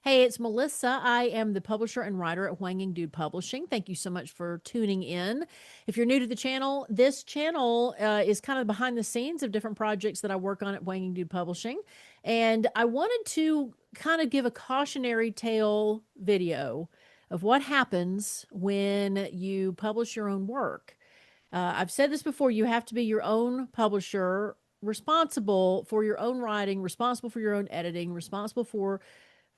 Hey, it's Melissa. I am the publisher and writer at Whanging Dude Publishing. Thank you so much for tuning in. If you're new to the channel, this channel is kind of behind the scenes of different projects that I work on at Whanging Dude Publishing. And I wanted to kind of give a cautionary tale video of what happens when you publish your own work. I've said this before, you have to be your own publisher, responsible for your own writing, responsible for your own editing, responsible for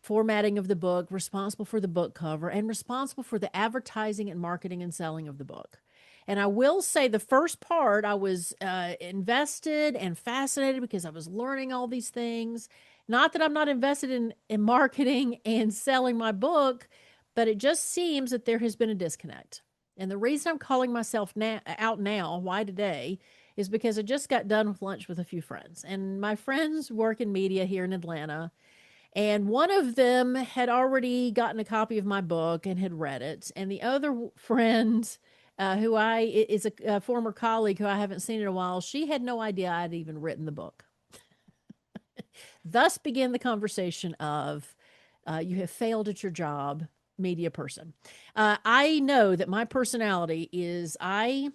formatting of the book, responsible for the book cover, and responsible for the advertising and marketing and selling of the book. And I will say the first part, I was invested and fascinated because I was learning all these things. Not that I'm not invested in marketing and selling my book, but it just seems that there has been a disconnect. And the reason I'm calling myself out now, why today, is because I just got done with lunch with a few friends. And my friends work in media here in Atlanta, and one of them had already gotten a copy of my book and had read it. And the other friend, who is a former colleague who I haven't seen in a while, she had no idea I'd even written the book. Thus began the conversation of, you have failed at your job, media person. I know that my personality is I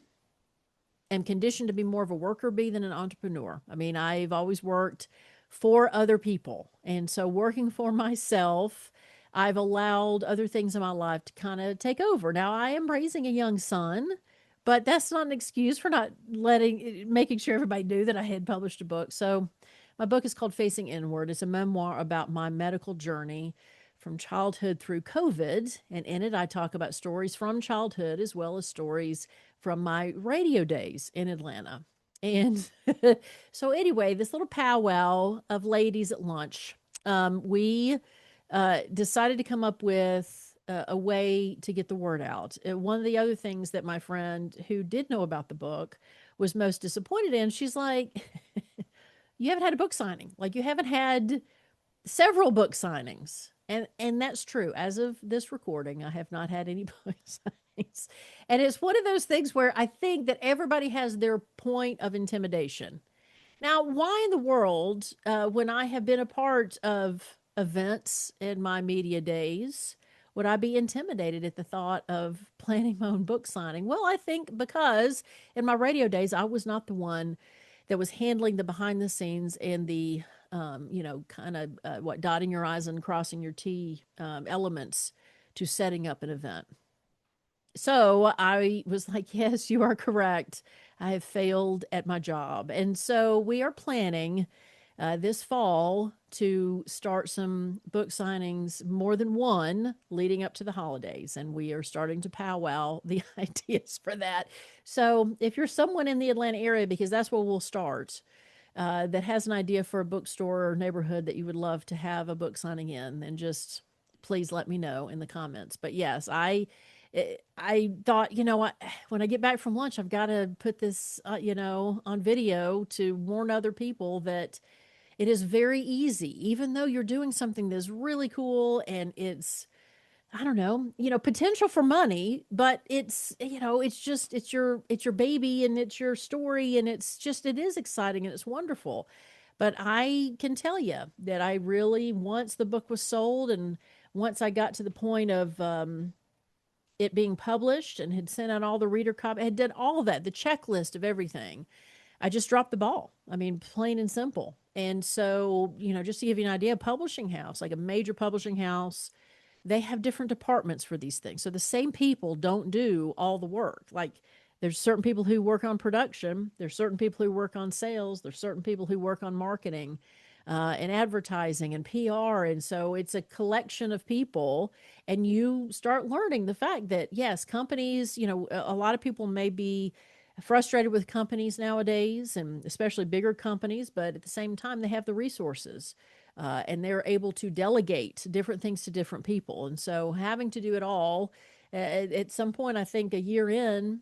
am conditioned to be more of a worker bee than an entrepreneur. I mean, I've always worked for other people. And so working for myself, I've allowed other things in my life to kind of take over. Now I am raising a young son, but that's not an excuse for not making sure everybody knew that I had published a book. So my book is called Facing Inward. It's a memoir about my medical journey from childhood through COVID. And in it, I talk about stories from childhood as well as stories from my radio days in Atlanta. And so, anyway, this little powwow of ladies at lunch, we decided to come up with a way to get the word out. One of the other things that my friend who did know about the book was most disappointed in, she's like, you haven't had a book signing. Like, you haven't had several book signings. And that's true. As of this recording, I have not had any book signings. And it's one of those things where I think that everybody has their point of intimidation. Now, why in the world, when I have been a part of events in my media days, would I be intimidated at the thought of planning my own book signing? Well, I think because in my radio days, I was not the one that was handling the behind the scenes and the kind of what dotting your I's and crossing your T elements to setting up an event. So I was like, yes, you are correct. I have failed at my job. And so we are planning this fall to start some book signings, more than one, leading up to the holidays. And we are starting to powwow the ideas for that. So if you're someone in the Atlanta area, because that's where we'll start, that has an idea for a bookstore or neighborhood that you would love to have a book signing in, then just please let me know in the comments. But yes, I thought, you know what, when I get back from lunch, I've got to put this, on video to warn other people that it is very easy, even though you're doing something that's really cool and it's, I don't know, potential for money, but it's just it's your baby and it's your story and it is exciting and it's wonderful. But I can tell you that I really, once the book was sold and once I got to the point of it being published and had sent out all the reader copy, had done all of that, the checklist of everything, I just dropped the ball. I mean, plain and simple. And so, just to give you an idea, a publishing house, like a major publishing house, they have different departments for these things. So the same people don't do all the work. Like there's certain people who work on production, there's certain people who work on sales, there's certain people who work on marketing and advertising and PR. And so it's a collection of people. And you start learning the fact that, yes, companies, a lot of people may be frustrated with companies nowadays, and especially bigger companies, but at the same time, they have the resources and they're able to delegate different things to different people. And so having to do it all at some point, I think a year in,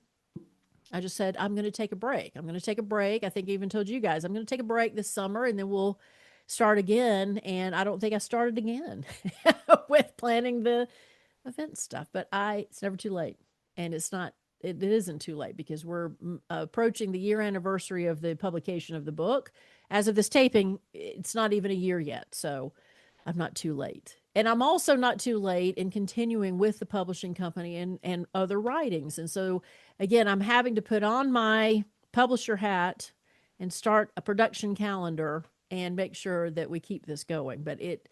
I just said, I'm going to take a break. I'm going to take a break. I think I even told you guys, I'm going to take a break this summer and then we'll start again. And I don't think I started again with planning the event stuff, but it's never too late. And it isn't too late because we're approaching the year anniversary of the publication of the book. As of this taping, it's not even a year yet. So I'm not too late. And I'm also not too late in continuing with the publishing company and other writings. And so again, I'm having to put on my publisher hat and start a production calendar and make sure that we keep this going. But it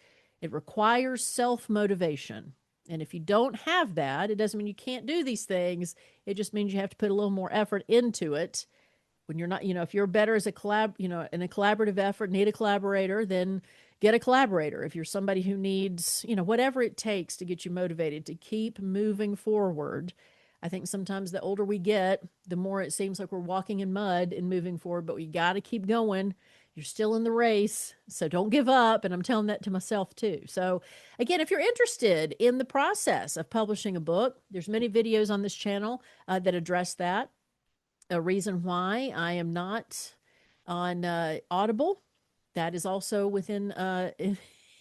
requires self-motivation. And if you don't have that, it doesn't mean you can't do these things. It just means you have to put a little more effort into it. When you're not, if you're better as a in a collaborative effort, need a collaborator, then get a collaborator. If you're somebody who needs, whatever it takes to get you motivated to keep moving forward. I think sometimes the older we get, the more it seems like we're walking in mud and moving forward, but we got to keep going. You're still in the race, so don't give up. And I'm telling that to myself too. So again, if you're interested in the process of publishing a book, there's many videos on this channel that address that. A reason why I am not on Audible. That is also within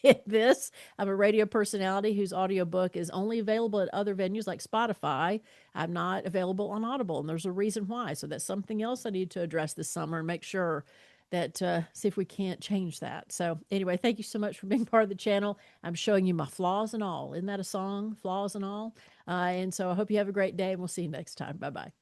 in this. I'm a radio personality whose audiobook is only available at other venues like Spotify. I'm not available on Audible, and there's a reason why. So that's something else I need to address this summer and make sure that see if we can't change that. So anyway, thank you so much for being part of the channel. I'm showing you my flaws and all. Isn't that a song? Flaws and all. And so I hope you have a great day, and we'll see you next time. Bye bye.